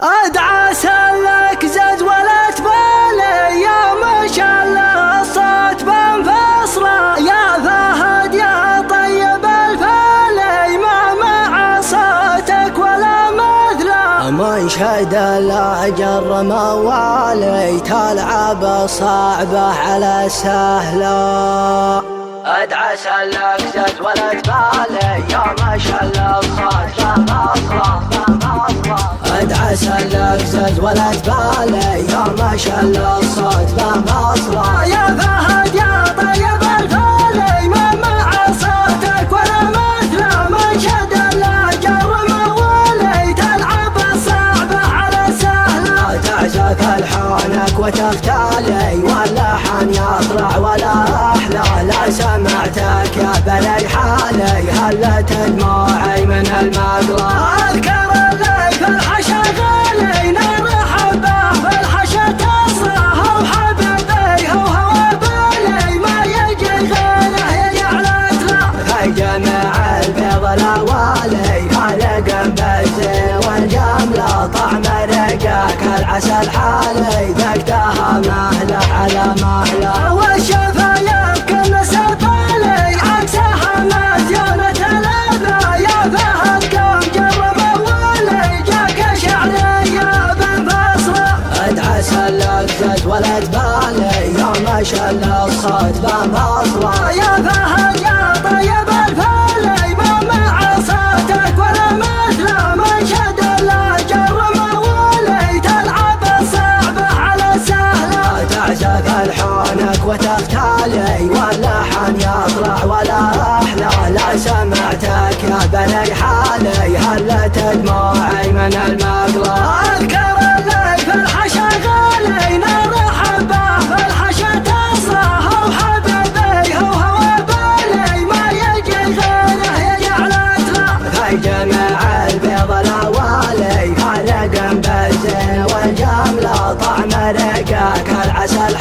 ادعى سلك زاد ولا تبالي يا ما شاء الله الصوت بنفصله يا فهد يا طيب الفالي ما مع صوتك ولا مثله من شهد الاجر موالي تلعب صعبه على سهله ادعى سلك زاد ولا تبالي يا ما شاء الله الصوت بنفصله ادعى سلك زاد ولا تبالي يا ما شاء الله الصوت بمصره يا فهد يا طيب الفالي ما مع صوتك ولا مثله من شد الاجر موالي تلعب الصعبه على سهله تعزف الحانك وتفتالي واللحن يطلع ولا احلى لا سمعتك يا بني حالي هلت دموعي من المقلة اذكر اللي في الحشا غالي نار حبه في الحشا تصره وحبيبي هو بالي ما يجي غيره يعلت له في جميع البيض الاوالي خالق بالزين والجمله طعم رقاك العسل حالي ذقتها مهله على مهله والشفايف كل سفالي عكسها مزيانة الأذى يا فهد كم جرب أولي جاك شعرية بنفصله ادعى سلك زاد ولا تبالي يا ما شاء الله الصوت بمصره يا فهد يا طيب الفالي ما مع صوتك ولا مثله من شد الاجر موالي تلعب الصعبه على سهله تعزف الحانك وتفتالي واللحن يطلع ولا احلى لا سمعتك يا بني حالي هلت دموعي من المقلة اذكر اللي في الحشا غالي نار حبه في الحشا تصره وحبيبي هو بالي ما يجي غيره يعلت له في جميع البيض الاوالي خالق بالزين والجمله طعم رقاك العسل